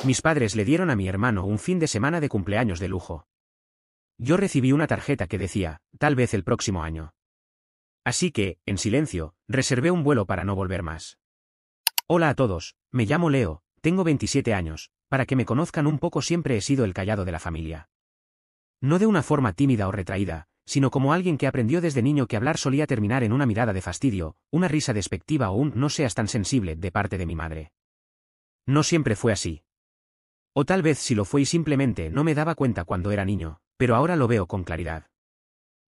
Mis padres le dieron a mi hermano un fin de semana de cumpleaños de lujo. Yo recibí una tarjeta que decía, tal vez el próximo año. Así que, en silencio, reservé un vuelo para no volver más. Hola a todos, me llamo Leo, tengo 27 años, para que me conozcan un poco siempre he sido el callado de la familia. No de una forma tímida o retraída, sino como alguien que aprendió desde niño que hablar solía terminar en una mirada de fastidio, una risa despectiva o un no seas tan sensible de parte de mi madre. No siempre fue así. O tal vez sí lo fue y simplemente no me daba cuenta cuando era niño, pero ahora lo veo con claridad.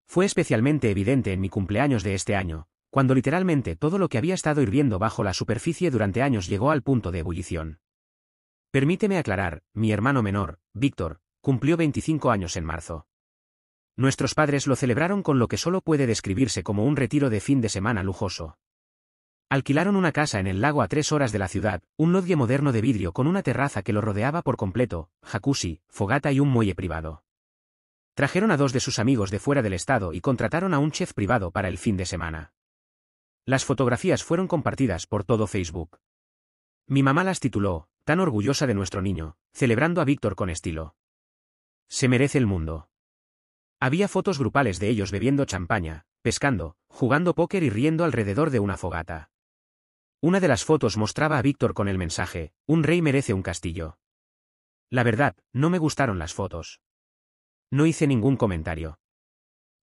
Fue especialmente evidente en mi cumpleaños de este año, cuando literalmente todo lo que había estado hirviendo bajo la superficie durante años llegó al punto de ebullición. Permíteme aclarar, mi hermano menor, Víctor, cumplió 25 años en marzo. Nuestros padres lo celebraron con lo que solo puede describirse como un retiro de fin de semana lujoso. Alquilaron una casa en el lago a 3 horas de la ciudad, un lodge moderno de vidrio con una terraza que lo rodeaba por completo, jacuzzi, fogata y un muelle privado. Trajeron a 2 de sus amigos de fuera del estado y contrataron a un chef privado para el fin de semana. Las fotografías fueron compartidas por todo Facebook. Mi mamá las tituló, tan orgullosa de nuestro niño, celebrando a Víctor con estilo. Se merece el mundo. Había fotos grupales de ellos bebiendo champaña, pescando, jugando póker y riendo alrededor de una fogata. Una de las fotos mostraba a Víctor con el mensaje, un rey merece un castillo. La verdad, no me gustaron las fotos. No hice ningún comentario.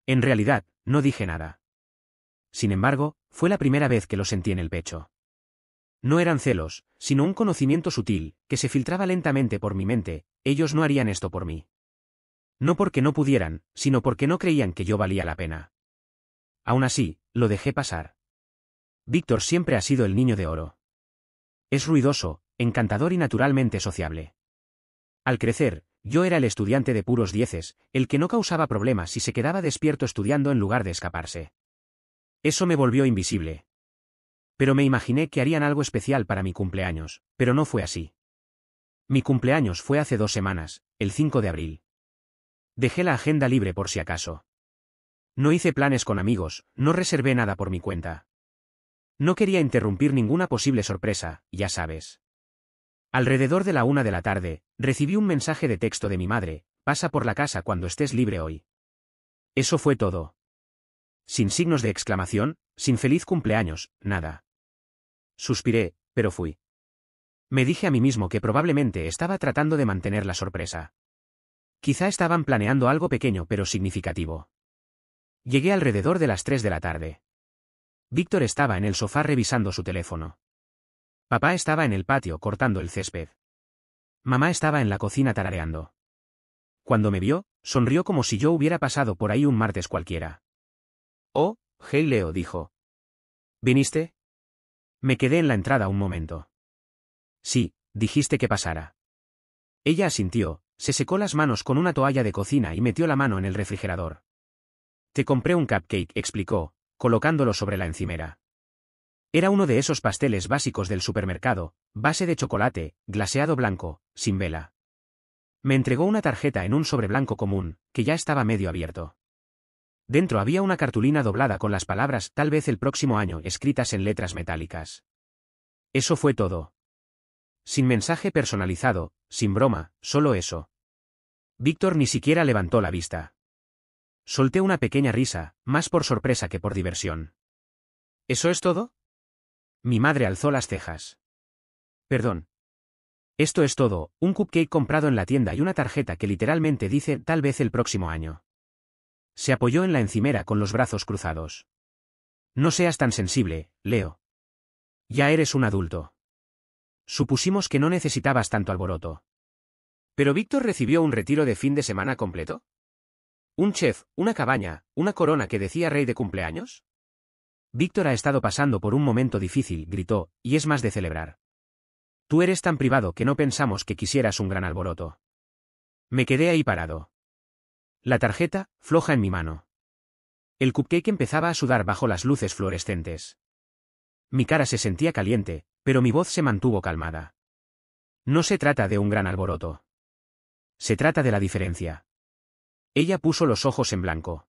En realidad, no dije nada. Sin embargo, fue la primera vez que lo sentí en el pecho. No eran celos, sino un conocimiento sutil, que se filtraba lentamente por mi mente, ellos no harían esto por mí. No porque no pudieran, sino porque no creían que yo valía la pena. Aún así, lo dejé pasar. Víctor siempre ha sido el niño de oro. Es ruidoso, encantador y naturalmente sociable. Al crecer, yo era el estudiante de puros dieces, el que no causaba problemas si se quedaba despierto estudiando en lugar de escaparse. Eso me volvió invisible. Pero me imaginé que harían algo especial para mi cumpleaños, pero no fue así. Mi cumpleaños fue hace 2 semanas, el 5 de abril. Dejé la agenda libre por si acaso. No hice planes con amigos, no reservé nada por mi cuenta. No quería interrumpir ninguna posible sorpresa, ya sabes. Alrededor de la 1 de la tarde, recibí un mensaje de texto de mi madre, pasa por la casa cuando estés libre hoy. Eso fue todo. Sin signos de exclamación, sin feliz cumpleaños, nada. Suspiré, pero fui. Me dije a mí mismo que probablemente estaba tratando de mantener la sorpresa. Quizá estaban planeando algo pequeño pero significativo. Llegué alrededor de las 3 de la tarde. Víctor estaba en el sofá revisando su teléfono. Papá estaba en el patio cortando el césped. Mamá estaba en la cocina tarareando. Cuando me vio, sonrió como si yo hubiera pasado por ahí un martes cualquiera. Oh, hey Leo, dijo. ¿Viniste? Me quedé en la entrada un momento. Sí, dijiste que pasara. Ella asintió, se secó las manos con una toalla de cocina y metió la mano en el refrigerador. Te compré un cupcake, explicó, colocándolo sobre la encimera. Era uno de esos pasteles básicos del supermercado, base de chocolate, glaseado blanco, sin vela. Me entregó una tarjeta en un sobre blanco común, que ya estaba medio abierto. Dentro había una cartulina doblada con las palabras tal vez el próximo año escritas en letras metálicas. Eso fue todo. Sin mensaje personalizado, sin broma, solo eso. Víctor ni siquiera levantó la vista. Solté una pequeña risa, más por sorpresa que por diversión. ¿Eso es todo? Mi madre alzó las cejas. Perdón. Esto es todo, un cupcake comprado en la tienda y una tarjeta que literalmente dice tal vez el próximo año. Se apoyó en la encimera con los brazos cruzados. No seas tan sensible, Leo. Ya eres un adulto. Supusimos que no necesitabas tanto alboroto. ¿Pero Víctor recibió un retiro de fin de semana completo? ¿Un chef, una cabaña, una corona que decía rey de cumpleaños? Víctor ha estado pasando por un momento difícil, gritó, y es más de celebrar. Tú eres tan privado que no pensamos que quisieras un gran alboroto. Me quedé ahí parado. La tarjeta, floja en mi mano. El cupcake empezaba a sudar bajo las luces fluorescentes. Mi cara se sentía caliente, pero mi voz se mantuvo calmada. No se trata de un gran alboroto. Se trata de la diferencia. Ella puso los ojos en blanco.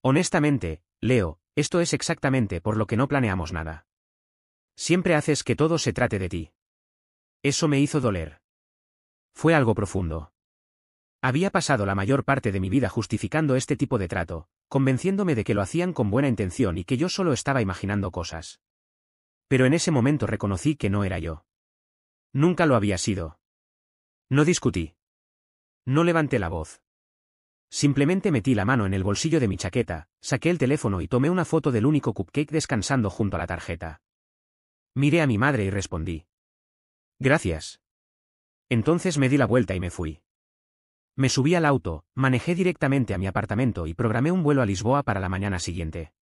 Honestamente, Leo, esto es exactamente por lo que no planeamos nada. Siempre haces que todo se trate de ti. Eso me hizo doler. Fue algo profundo. Había pasado la mayor parte de mi vida justificando este tipo de trato, convenciéndome de que lo hacían con buena intención y que yo solo estaba imaginando cosas. Pero en ese momento reconocí que no era yo. Nunca lo había sido. No discutí. No levanté la voz. Simplemente metí la mano en el bolsillo de mi chaqueta, saqué el teléfono y tomé una foto del único cupcake descansando junto a la tarjeta. Miré a mi madre y respondí. Gracias. Entonces me di la vuelta y me fui. Me subí al auto, manejé directamente a mi apartamento y programé un vuelo a Lisboa para la mañana siguiente.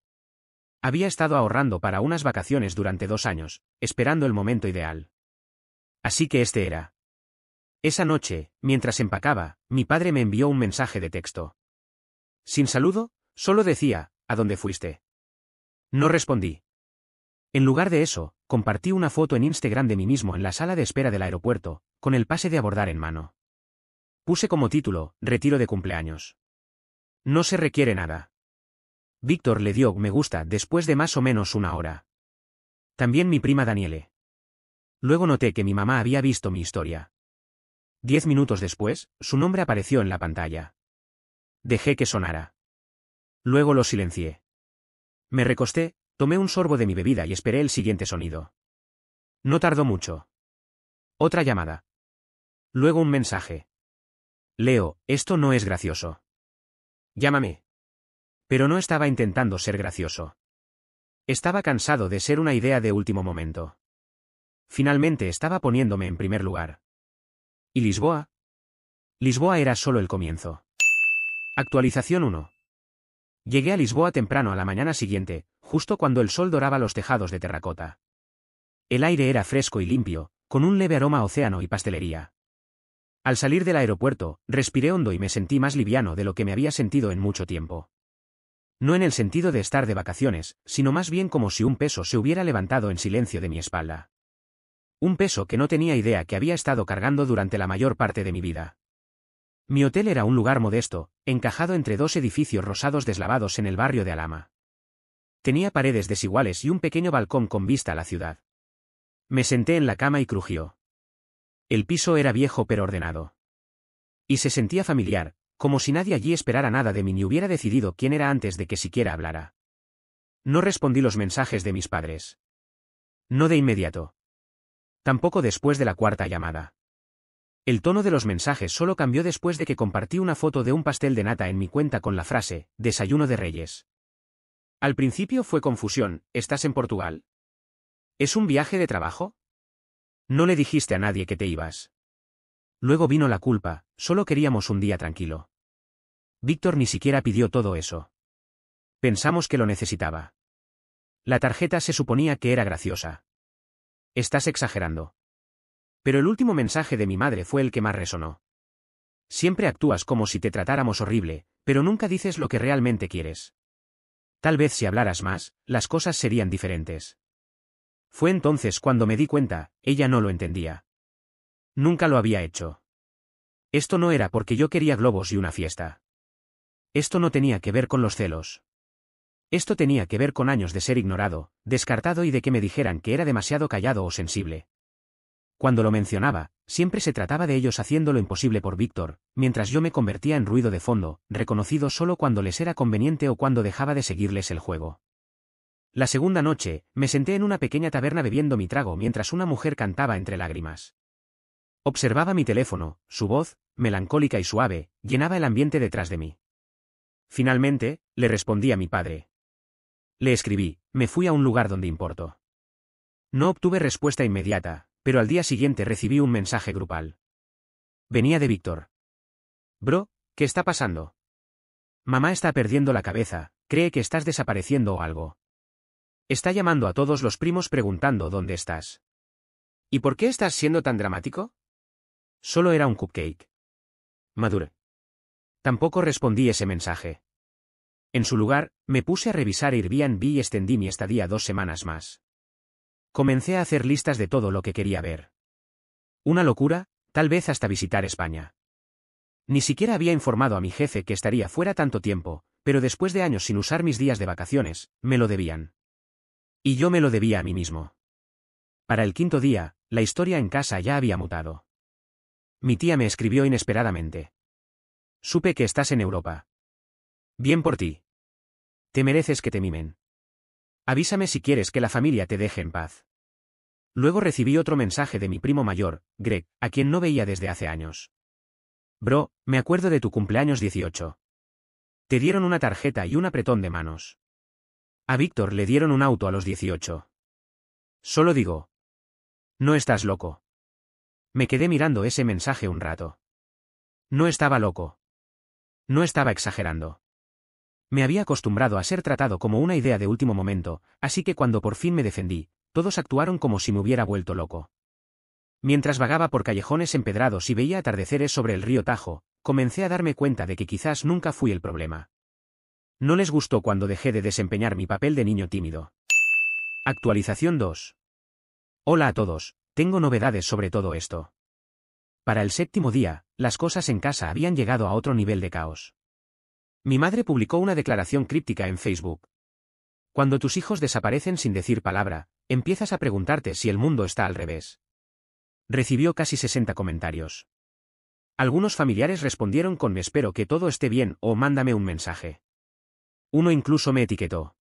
Había estado ahorrando para unas vacaciones durante 2 años, esperando el momento ideal. Así que este era. Esa noche, mientras empacaba, mi padre me envió un mensaje de texto. Sin saludo, solo decía, ¿a dónde fuiste? No respondí. En lugar de eso, compartí una foto en Instagram de mí mismo en la sala de espera del aeropuerto, con el pase de abordar en mano. Puse como título, retiro de cumpleaños. No se requiere nada. Víctor le dio me gusta después de más o menos 1 hora. También mi prima Daniele. Luego noté que mi mamá había visto mi historia. 10 minutos después, su nombre apareció en la pantalla. Dejé que sonara. Luego lo silencié. Me recosté, tomé un sorbo de mi bebida y esperé el siguiente sonido. No tardó mucho. Otra llamada. Luego un mensaje. Leo, esto no es gracioso. Llámame. Pero no estaba intentando ser gracioso. Estaba cansado de ser una idea de último momento. Finalmente estaba poniéndome en primer lugar. ¿Y Lisboa? Lisboa era solo el comienzo. Actualización 1. Llegué a Lisboa temprano a la mañana siguiente, justo cuando el sol doraba los tejados de terracota. El aire era fresco y limpio, con un leve aroma a océano y pastelería. Al salir del aeropuerto, respiré hondo y me sentí más liviano de lo que me había sentido en mucho tiempo. No en el sentido de estar de vacaciones, sino más bien como si un peso se hubiera levantado en silencio de mi espalda. Un peso que no tenía idea que había estado cargando durante la mayor parte de mi vida. Mi hotel era un lugar modesto, encajado entre 2 edificios rosados deslavados en el barrio de Alhama. Tenía paredes desiguales y un pequeño balcón con vista a la ciudad. Me senté en la cama y crujió. El piso era viejo pero ordenado. Y se sentía familiar, como si nadie allí esperara nada de mí ni hubiera decidido quién era antes de que siquiera hablara. No respondí los mensajes de mis padres. No de inmediato. Tampoco después de la 4ª llamada. El tono de los mensajes solo cambió después de que compartí una foto de un pastel de nata en mi cuenta con la frase, Desayuno de Reyes. Al principio fue confusión, ¿estás en Portugal? ¿Es un viaje de trabajo? No le dijiste a nadie que te ibas. Luego vino la culpa, solo queríamos un día tranquilo. Víctor ni siquiera pidió todo eso. Pensamos que lo necesitaba. La tarjeta se suponía que era graciosa. Estás exagerando. Pero el último mensaje de mi madre fue el que más resonó. Siempre actúas como si te tratáramos horrible, pero nunca dices lo que realmente quieres. Tal vez si hablaras más, las cosas serían diferentes. Fue entonces cuando me di cuenta, ella no lo entendía. Nunca lo había hecho. Esto no era porque yo quería globos y una fiesta. Esto no tenía que ver con los celos. Esto tenía que ver con años de ser ignorado, descartado y de que me dijeran que era demasiado callado o sensible. Cuando lo mencionaba, siempre se trataba de ellos haciendo lo imposible por Víctor, mientras yo me convertía en ruido de fondo, reconocido solo cuando les era conveniente o cuando dejaba de seguirles el juego. La segunda noche, me senté en una pequeña taberna bebiendo mi trago mientras una mujer cantaba entre lágrimas. Observaba mi teléfono, su voz, melancólica y suave, llenaba el ambiente detrás de mí. Finalmente, le respondí a mi padre. Le escribí, me fui a un lugar donde importo. No obtuve respuesta inmediata, pero al día siguiente recibí un mensaje grupal. Venía de Víctor. Bro, ¿qué está pasando? Mamá está perdiendo la cabeza, cree que estás desapareciendo o algo. Está llamando a todos los primos preguntando dónde estás. ¿Y por qué estás siendo tan dramático? Solo era un cupcake. Madure. Tampoco respondí ese mensaje. En su lugar, me puse a revisar Airbnb y extendí mi estadía 2 semanas más. Comencé a hacer listas de todo lo que quería ver. Una locura, tal vez hasta visitar España. Ni siquiera había informado a mi jefe que estaría fuera tanto tiempo, pero después de años sin usar mis días de vacaciones, me lo debían. Y yo me lo debía a mí mismo. Para el 5.º día, la historia en casa ya había mutado. Mi tía me escribió inesperadamente. Supe que estás en Europa. Bien por ti. Te mereces que te mimen. Avísame si quieres que la familia te deje en paz. Luego recibí otro mensaje de mi primo mayor, Greg, a quien no veía desde hace años. Bro, me acuerdo de tu cumpleaños 18. Te dieron una tarjeta y un apretón de manos. A Víctor le dieron un auto a los 18. Solo digo. No estás loco. Me quedé mirando ese mensaje un rato. No estaba loco. No estaba exagerando. Me había acostumbrado a ser tratado como una idea de último momento, así que cuando por fin me defendí, todos actuaron como si me hubiera vuelto loco. Mientras vagaba por callejones empedrados y veía atardeceres sobre el río Tajo, comencé a darme cuenta de que quizás nunca fui el problema. No les gustó cuando dejé de desempeñar mi papel de niño tímido. Actualización 2. Hola a todos, tengo novedades sobre todo esto. Para el 7º día, las cosas en casa habían llegado a otro nivel de caos. Mi madre publicó una declaración críptica en Facebook. Cuando tus hijos desaparecen sin decir palabra, empiezas a preguntarte si el mundo está al revés. Recibió casi 60 comentarios. Algunos familiares respondieron con espero que todo esté bien o mándame un mensaje. Uno incluso me etiquetó.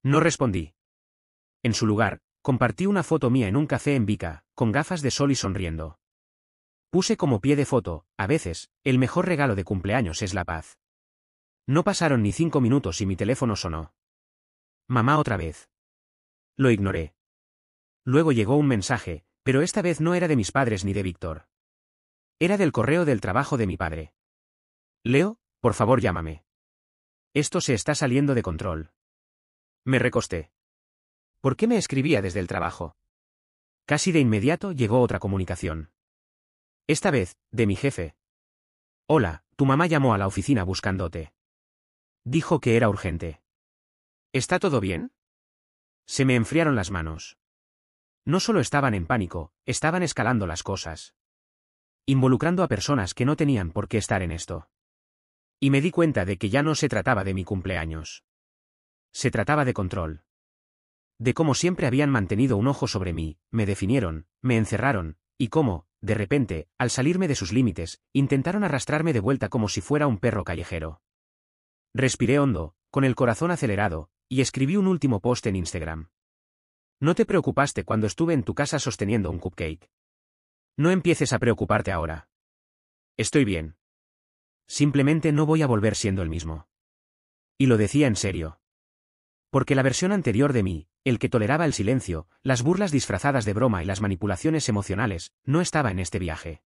No respondí. En su lugar, compartí una foto mía en un café en Vica, con gafas de sol y sonriendo. Puse como pie de foto, a veces, el mejor regalo de cumpleaños es la paz. No pasaron ni 5 minutos y mi teléfono sonó. Mamá otra vez. Lo ignoré. Luego llegó un mensaje, pero esta vez no era de mis padres ni de Víctor. Era del correo del trabajo de mi padre. Leo, por favor llámame. Esto se está saliendo de control. Me recosté. ¿Por qué me escribía desde el trabajo? Casi de inmediato llegó otra comunicación. Esta vez, de mi jefe. Hola, tu mamá llamó a la oficina buscándote. Dijo que era urgente. ¿Está todo bien? Se me enfriaron las manos. No solo estaban en pánico, estaban escalando las cosas. Involucrando a personas que no tenían por qué estar en esto. Y me di cuenta de que ya no se trataba de mi cumpleaños. Se trataba de control. De cómo siempre habían mantenido un ojo sobre mí, me definieron, me encerraron, y cómo, de repente, al salirme de sus límites, intentaron arrastrarme de vuelta como si fuera un perro callejero. Respiré hondo, con el corazón acelerado, y escribí un último post en Instagram. No te preocupaste cuando estuve en tu casa sosteniendo un cupcake. No empieces a preocuparte ahora. Estoy bien. Simplemente no voy a volver siendo el mismo. Y lo decía en serio. Porque la versión anterior de mí, el que toleraba el silencio, las burlas disfrazadas de broma y las manipulaciones emocionales, no estaba en este viaje.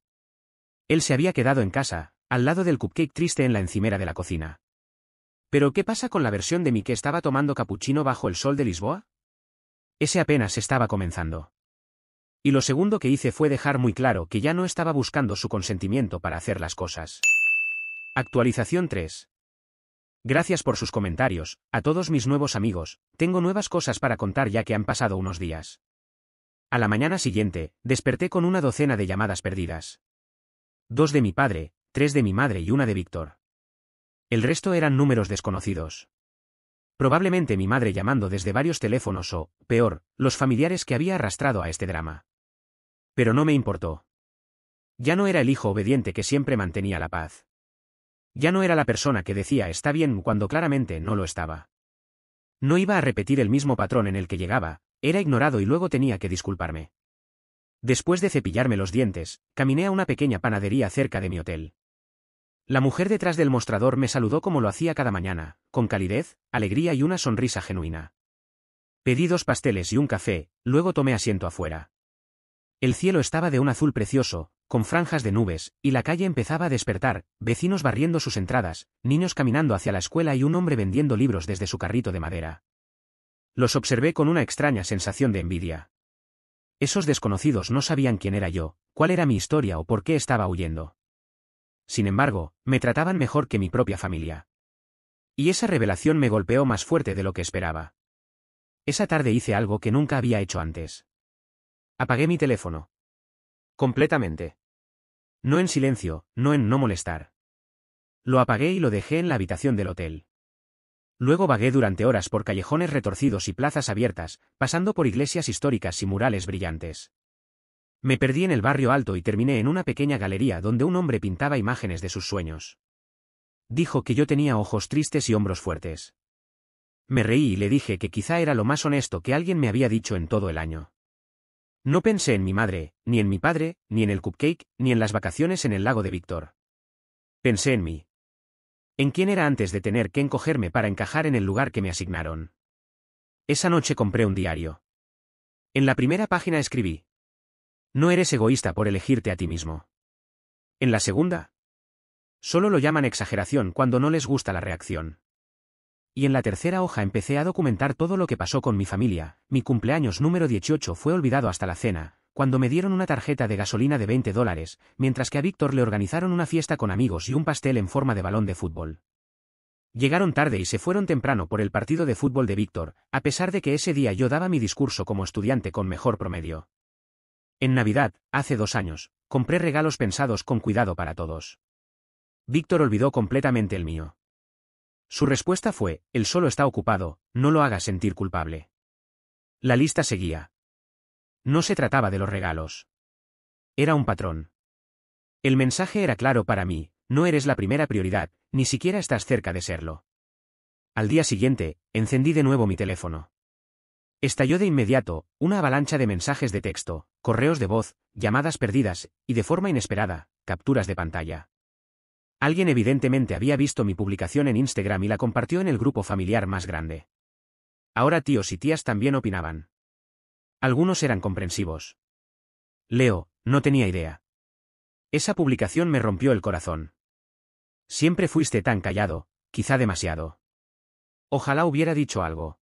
Él se había quedado en casa, al lado del cupcake triste en la encimera de la cocina. ¿Pero qué pasa con la versión de mí que estaba tomando capuchino bajo el sol de Lisboa? Ese apenas estaba comenzando. Y lo segundo que hice fue dejar muy claro que ya no estaba buscando su consentimiento para hacer las cosas. Actualización 3. Gracias por sus comentarios, a todos mis nuevos amigos, tengo nuevas cosas para contar ya que han pasado unos días. A la mañana siguiente, desperté con una docena de llamadas perdidas. 2 de mi padre, 3 de mi madre y una de Víctor. El resto eran números desconocidos. Probablemente mi madre llamando desde varios teléfonos o, peor, los familiares que había arrastrado a este drama. Pero no me importó. Ya no era el hijo obediente que siempre mantenía la paz. Ya no era la persona que decía está bien cuando claramente no lo estaba. No iba a repetir el mismo patrón en el que llegaba, era ignorado y luego tenía que disculparme. Después de cepillarme los dientes, caminé a una pequeña panadería cerca de mi hotel. La mujer detrás del mostrador me saludó como lo hacía cada mañana, con calidez, alegría y una sonrisa genuina. Pedí 2 pasteles y un café, luego tomé asiento afuera. El cielo estaba de un azul precioso, con franjas de nubes, y la calle empezaba a despertar, vecinos barriendo sus entradas, niños caminando hacia la escuela y un hombre vendiendo libros desde su carrito de madera. Los observé con una extraña sensación de envidia. Esos desconocidos no sabían quién era yo, cuál era mi historia o por qué estaba huyendo. Sin embargo, me trataban mejor que mi propia familia. Y esa revelación me golpeó más fuerte de lo que esperaba. Esa tarde hice algo que nunca había hecho antes. Apagué mi teléfono. Completamente. No en silencio, no en no molestar. Lo apagué y lo dejé en la habitación del hotel. Luego vagué durante horas por callejones retorcidos y plazas abiertas, pasando por iglesias históricas y murales brillantes. Me perdí en el barrio alto y terminé en una pequeña galería donde un hombre pintaba imágenes de sus sueños. Dijo que yo tenía ojos tristes y hombros fuertes. Me reí y le dije que quizá era lo más honesto que alguien me había dicho en todo el año. No pensé en mi madre, ni en mi padre, ni en el cupcake, ni en las vacaciones en el lago de Víctor. Pensé en mí. En quién era antes de tener que encogerme para encajar en el lugar que me asignaron. Esa noche compré un diario. En la primera página escribí: no eres egoísta por elegirte a ti mismo. En la segunda, solo lo llaman exageración cuando no les gusta la reacción. Y en la tercera hoja empecé a documentar todo lo que pasó con mi familia. Mi cumpleaños número 18 fue olvidado hasta la cena, cuando me dieron una tarjeta de gasolina de $20, mientras que a Víctor le organizaron una fiesta con amigos y un pastel en forma de balón de fútbol. Llegaron tarde y se fueron temprano por el partido de fútbol de Víctor, a pesar de que ese día yo daba mi discurso como estudiante con mejor promedio. En Navidad, hace 2 años, compré regalos pensados con cuidado para todos. Víctor olvidó completamente el mío. Su respuesta fue: él solo está ocupado, no lo hagas sentir culpable. La lista seguía. No se trataba de los regalos. Era un patrón. El mensaje era claro para mí: no eres la primera prioridad, ni siquiera estás cerca de serlo. Al día siguiente, encendí de nuevo mi teléfono. Estalló de inmediato, una avalancha de mensajes de texto, correos de voz, llamadas perdidas, y de forma inesperada, capturas de pantalla. Alguien evidentemente había visto mi publicación en Instagram y la compartió en el grupo familiar más grande. Ahora tíos y tías también opinaban. Algunos eran comprensivos. Leo, no tenía idea. Esa publicación me rompió el corazón. Siempre fuiste tan callado, quizá demasiado. Ojalá hubiera dicho algo.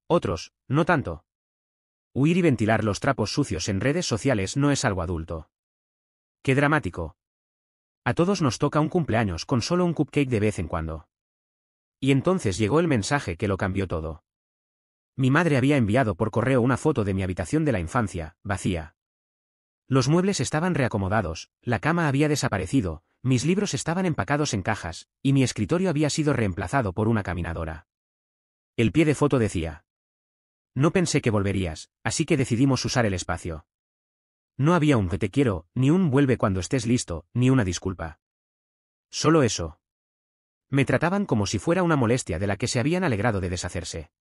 Otros, no tanto. Huir y ventilar los trapos sucios en redes sociales no es algo adulto. Qué dramático. A todos nos toca un cumpleaños con solo un cupcake de vez en cuando. Y entonces llegó el mensaje que lo cambió todo. Mi madre había enviado por correo una foto de mi habitación de la infancia, vacía. Los muebles estaban reacomodados, la cama había desaparecido, mis libros estaban empacados en cajas, y mi escritorio había sido reemplazado por una caminadora. El pie de foto decía: no pensé que volverías, así que decidimos usar el espacio. No había un te quiero, ni un vuelve cuando estés listo, ni una disculpa. Solo eso. Me trataban como si fuera una molestia de la que se habían alegrado de deshacerse.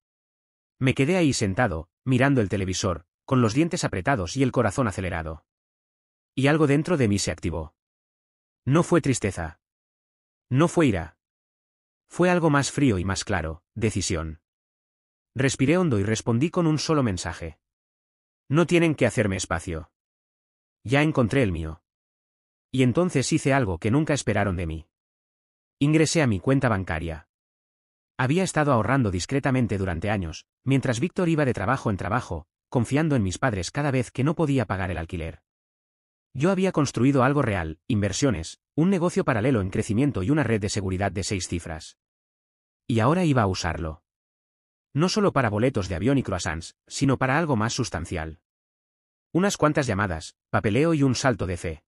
Me quedé ahí sentado, mirando el televisor, con los dientes apretados y el corazón acelerado. Y algo dentro de mí se activó. No fue tristeza. No fue ira. Fue algo más frío y más claro: decisión. Respiré hondo y respondí con un solo mensaje. No tienen que hacerme espacio. Ya encontré el mío. Y entonces hice algo que nunca esperaron de mí. Ingresé a mi cuenta bancaria. Había estado ahorrando discretamente durante años, mientras Víctor iba de trabajo en trabajo, confiando en mis padres cada vez que no podía pagar el alquiler. Yo había construido algo real: inversiones, un negocio paralelo en crecimiento y una red de seguridad de 6 cifras. Y ahora iba a usarlo. No solo para boletos de avión y croissants, sino para algo más sustancial. Unas cuantas llamadas, papeleo y un salto de fe.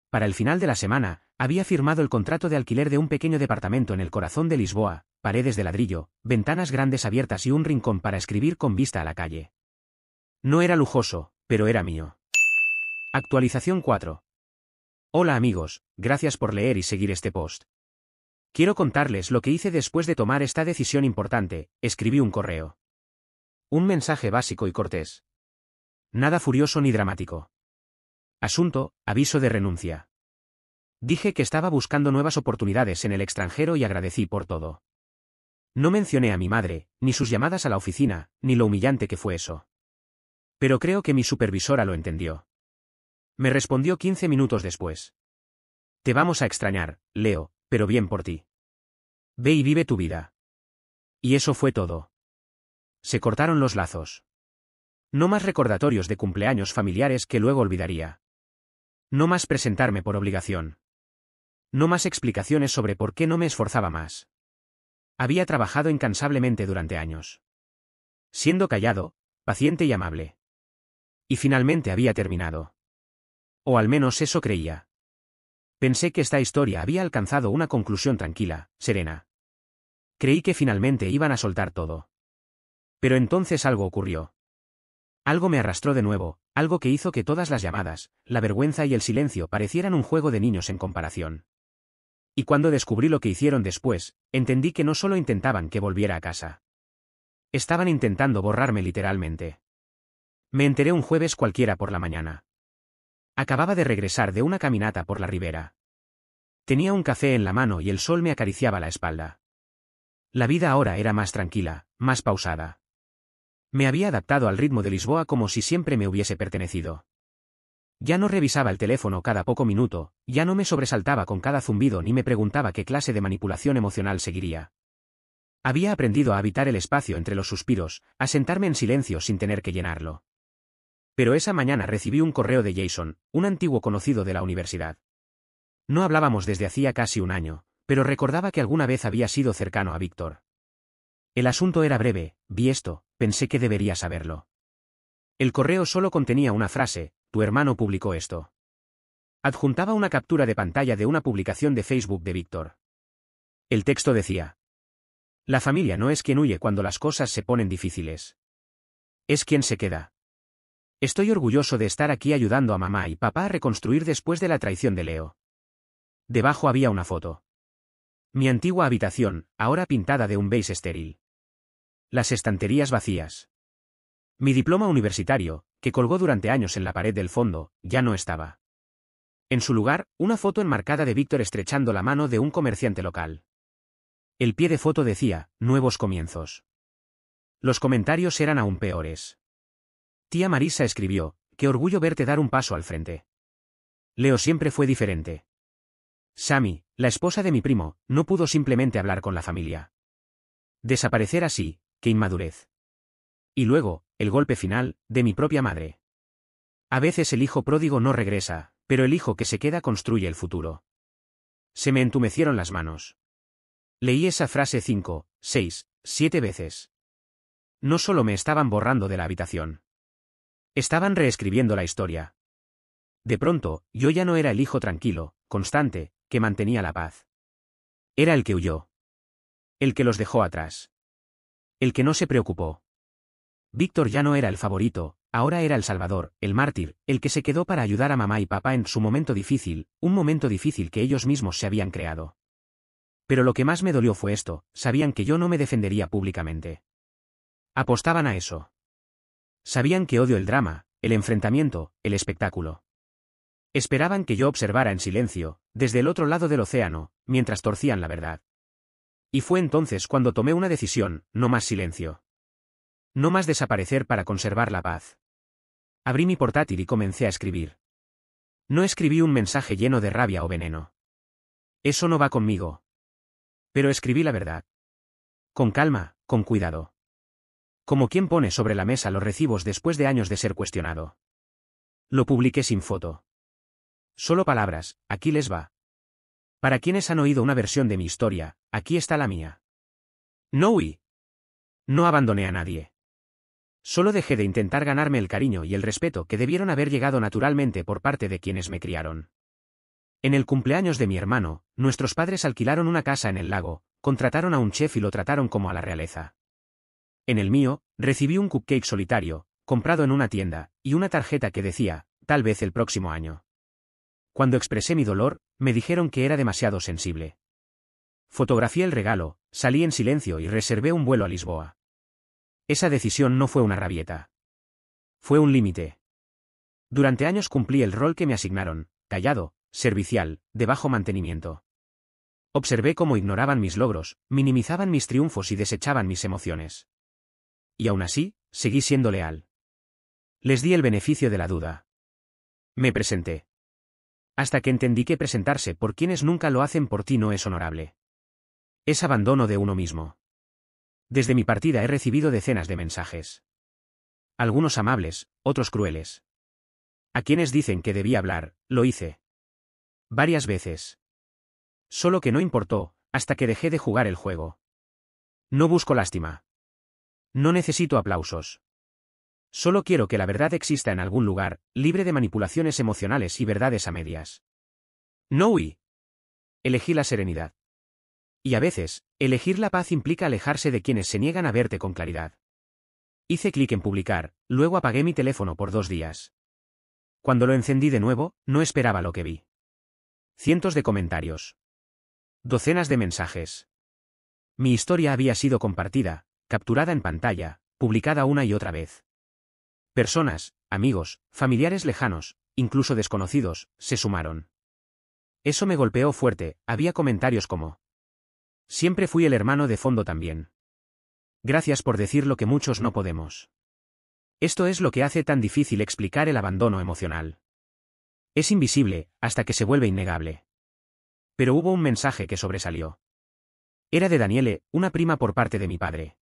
Para el final de la semana, había firmado el contrato de alquiler de un pequeño departamento en el corazón de Lisboa, paredes de ladrillo, ventanas grandes abiertas y un rincón para escribir con vista a la calle. No era lujoso, pero era mío. Actualización 4. Hola amigos, gracias por leer y seguir este post. Quiero contarles lo que hice después de tomar esta decisión importante. Escribí un correo. Un mensaje básico y cortés. Nada furioso ni dramático. Asunto: aviso de renuncia. Dije que estaba buscando nuevas oportunidades en el extranjero y agradecí por todo. No mencioné a mi madre, ni sus llamadas a la oficina, ni lo humillante que fue eso. Pero creo que mi supervisora lo entendió. Me respondió 15 minutos después. Te vamos a extrañar, Leo, pero bien por ti. Ve y vive tu vida. Y eso fue todo. Se cortaron los lazos. No más recordatorios de cumpleaños familiares que luego olvidaría. No más presentarme por obligación. No más explicaciones sobre por qué no me esforzaba más. Había trabajado incansablemente durante años. Siendo callado, paciente y amable. Y finalmente había terminado. O al menos eso creía. Pensé que esta historia había alcanzado una conclusión tranquila, serena. Creí que finalmente iban a soltar todo. Pero entonces algo ocurrió. Algo me arrastró de nuevo, algo que hizo que todas las llamadas, la vergüenza y el silencio parecieran un juego de niños en comparación. Y cuando descubrí lo que hicieron después, entendí que no solo intentaban que volviera a casa. Estaban intentando borrarme literalmente. Me enteré un jueves cualquiera por la mañana. Acababa de regresar de una caminata por la ribera. Tenía un café en la mano y el sol me acariciaba la espalda. La vida ahora era más tranquila, más pausada. Me había adaptado al ritmo de Lisboa como si siempre me hubiese pertenecido. Ya no revisaba el teléfono cada poco minuto, ya no me sobresaltaba con cada zumbido ni me preguntaba qué clase de manipulación emocional seguiría. Había aprendido a habitar el espacio entre los suspiros, a sentarme en silencio sin tener que llenarlo. Pero esa mañana recibí un correo de Jason, un antiguo conocido de la universidad. No hablábamos desde hacía casi un año, pero recordaba que alguna vez había sido cercano a Víctor. El asunto era breve, vi esto, pensé que debería saberlo. El correo solo contenía una frase: tu hermano publicó esto. Adjuntaba una captura de pantalla de una publicación de Facebook de Víctor. El texto decía: la familia no es quien huye cuando las cosas se ponen difíciles. Es quien se queda. Estoy orgulloso de estar aquí ayudando a mamá y papá a reconstruir después de la traición de Leo. Debajo había una foto. Mi antigua habitación, ahora pintada de un beige estéril. Las estanterías vacías. Mi diploma universitario, que colgó durante años en la pared del fondo, ya no estaba. En su lugar, una foto enmarcada de Víctor estrechando la mano de un comerciante local. El pie de foto decía: nuevos comienzos. Los comentarios eran aún peores. Tía Marisa escribió: qué orgullo verte dar un paso al frente. Leo siempre fue diferente. Sammy, la esposa de mi primo, no pudo simplemente hablar con la familia. Desaparecer así, qué inmadurez. Y luego, el golpe final, de mi propia madre. A veces el hijo pródigo no regresa, pero el hijo que se queda construye el futuro. Se me entumecieron las manos. Leí esa frase 5, 6, 7 veces. No solo me estaban borrando de la habitación. Estaban reescribiendo la historia. De pronto, yo ya no era el hijo tranquilo, constante, que mantenía la paz. Era el que huyó. El que los dejó atrás. El que no se preocupó. Víctor ya no era el favorito, ahora era el salvador, el mártir, el que se quedó para ayudar a mamá y papá en su momento difícil, un momento difícil que ellos mismos se habían creado. Pero lo que más me dolió fue esto: sabían que yo no me defendería públicamente. Apostaban a eso. Sabían que odio el drama, el enfrentamiento, el espectáculo. Esperaban que yo observara en silencio, desde el otro lado del océano, mientras torcían la verdad. Y fue entonces cuando tomé una decisión: no más silencio. No más desaparecer para conservar la paz. Abrí mi portátil y comencé a escribir. No escribí un mensaje lleno de rabia o veneno. Eso no va conmigo. Pero escribí la verdad. Con calma, con cuidado. Como quien pone sobre la mesa los recibos después de años de ser cuestionado. Lo publiqué sin foto. Solo palabras: aquí les va. Para quienes han oído una versión de mi historia, aquí está la mía. No huí. No abandoné a nadie. Solo dejé de intentar ganarme el cariño y el respeto que debieron haber llegado naturalmente por parte de quienes me criaron. En el cumpleaños de mi hermano, nuestros padres alquilaron una casa en el lago, contrataron a un chef y lo trataron como a la realeza. En el mío, recibí un cupcake solitario, comprado en una tienda, y una tarjeta que decía: tal vez el próximo año. Cuando expresé mi dolor, me dijeron que era demasiado sensible. Fotografié el regalo, salí en silencio y reservé un vuelo a Lisboa. Esa decisión no fue una rabieta. Fue un límite. Durante años cumplí el rol que me asignaron: callado, servicial, de bajo mantenimiento. Observé cómo ignoraban mis logros, minimizaban mis triunfos y desechaban mis emociones. Y aún así, seguí siendo leal. Les di el beneficio de la duda. Me presenté. Hasta que entendí que presentarse por quienes nunca lo hacen por ti no es honorable. Es abandono de uno mismo. Desde mi partida he recibido decenas de mensajes. Algunos amables, otros crueles. A quienes dicen que debía hablar, lo hice. Varias veces. Solo que no importó, hasta que dejé de jugar el juego. No busco lástima. No necesito aplausos. Solo quiero que la verdad exista en algún lugar, libre de manipulaciones emocionales y verdades a medias. No huí. Elegí la serenidad. Y a veces, elegir la paz implica alejarse de quienes se niegan a verte con claridad. Hice clic en publicar, luego apagué mi teléfono por 2 días. Cuando lo encendí de nuevo, no esperaba lo que vi. Cientos de comentarios. Docenas de mensajes. Mi historia había sido compartida, capturada en pantalla, publicada una y otra vez. Personas, amigos, familiares lejanos, incluso desconocidos, se sumaron. Eso me golpeó fuerte. Había comentarios como: siempre fui el hermano de fondo también. Gracias por decir lo que muchos no podemos. Esto es lo que hace tan difícil explicar el abandono emocional. Es invisible, hasta que se vuelve innegable. Pero hubo un mensaje que sobresalió. Era de Daniele, una prima por parte de mi padre.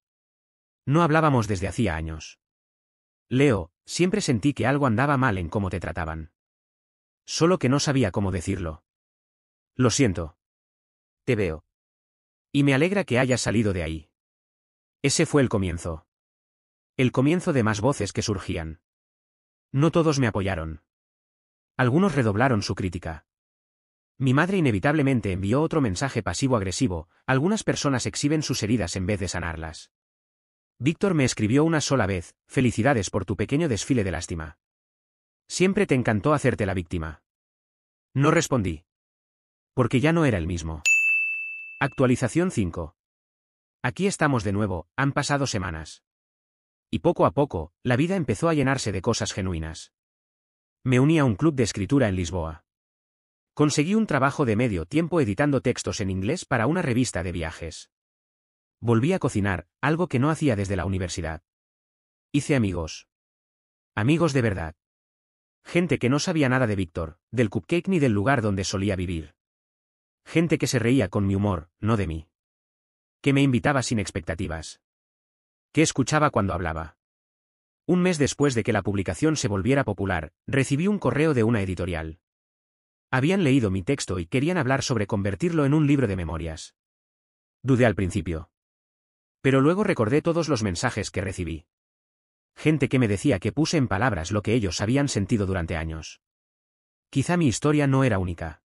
No hablábamos desde hacía años. Leo, siempre sentí que algo andaba mal en cómo te trataban. Solo que no sabía cómo decirlo. Lo siento. Te veo. Y me alegra que hayas salido de ahí. Ese fue el comienzo. El comienzo de más voces que surgían. No todos me apoyaron. Algunos redoblaron su crítica. Mi madre inevitablemente envió otro mensaje pasivo-agresivo: algunas personas exhiben sus heridas en vez de sanarlas. Víctor me escribió una sola vez: felicidades por tu pequeño desfile de lástima. Siempre te encantó hacerte la víctima. No respondí. Porque ya no era el mismo. Actualización 5. Aquí estamos de nuevo, han pasado semanas. Y poco a poco, la vida empezó a llenarse de cosas genuinas. Me uní a un club de escritura en Lisboa. Conseguí un trabajo de medio tiempo editando textos en inglés para una revista de viajes. Volví a cocinar, algo que no hacía desde la universidad. Hice amigos. Amigos de verdad. Gente que no sabía nada de Víctor, del cupcake ni del lugar donde solía vivir. Gente que se reía con mi humor, no de mí. Que me invitaba sin expectativas. Que escuchaba cuando hablaba. Un mes después de que la publicación se volviera popular, recibí un correo de una editorial. Habían leído mi texto y querían hablar sobre convertirlo en un libro de memorias. Dudé al principio. Pero luego recordé todos los mensajes que recibí. Gente que me decía que puse en palabras lo que ellos habían sentido durante años. Quizá mi historia no era única.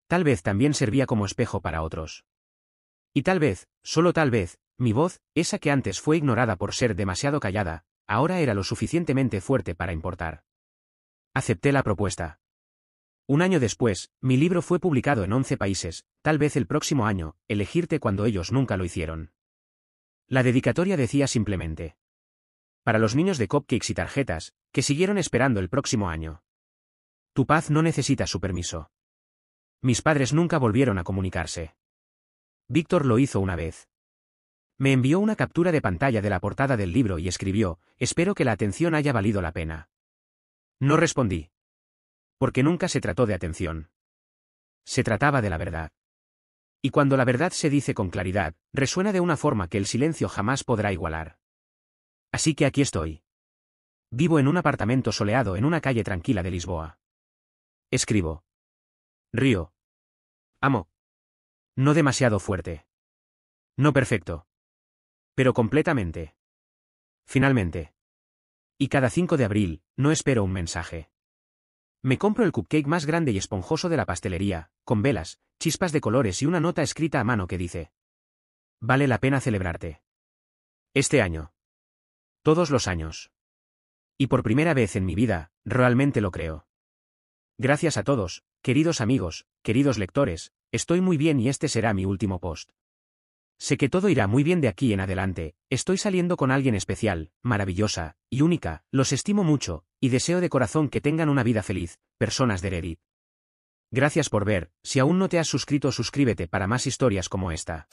Tal vez también servía como espejo para otros. Y tal vez, solo tal vez, mi voz, esa que antes fue ignorada por ser demasiado callada, ahora era lo suficientemente fuerte para importar. Acepté la propuesta. Un año después, mi libro fue publicado en 11 países, tal vez el próximo año, elegirte cuando ellos nunca lo hicieron. La dedicatoria decía simplemente: para los niños de cupcakes y tarjetas, que siguieron esperando el próximo año. Tu paz no necesita su permiso. Mis padres nunca volvieron a comunicarse. Víctor lo hizo una vez. Me envió una captura de pantalla de la portada del libro y escribió: espero que la atención haya valido la pena. No respondí. Porque nunca se trató de atención. Se trataba de la verdad. Y cuando la verdad se dice con claridad, resuena de una forma que el silencio jamás podrá igualar. Así que aquí estoy. Vivo en un apartamento soleado en una calle tranquila de Lisboa. Escribo. Río. Amo. No demasiado fuerte. No perfecto. Pero completamente. Finalmente. Y cada 5 de abril, no espero un mensaje. Me compro el cupcake más grande y esponjoso de la pastelería, con velas, chispas de colores y una nota escrita a mano que dice: vale la pena celebrarte. Este año. Todos los años. Y por primera vez en mi vida, realmente lo creo. Gracias a todos, queridos amigos, queridos lectores, estoy muy bien y este será mi último post. Sé que todo irá muy bien de aquí en adelante, estoy saliendo con alguien especial, maravillosa, y única, los estimo mucho, y deseo de corazón que tengan una vida feliz, personas de Reddit. Gracias por ver, si aún no te has suscrito suscríbete para más historias como esta.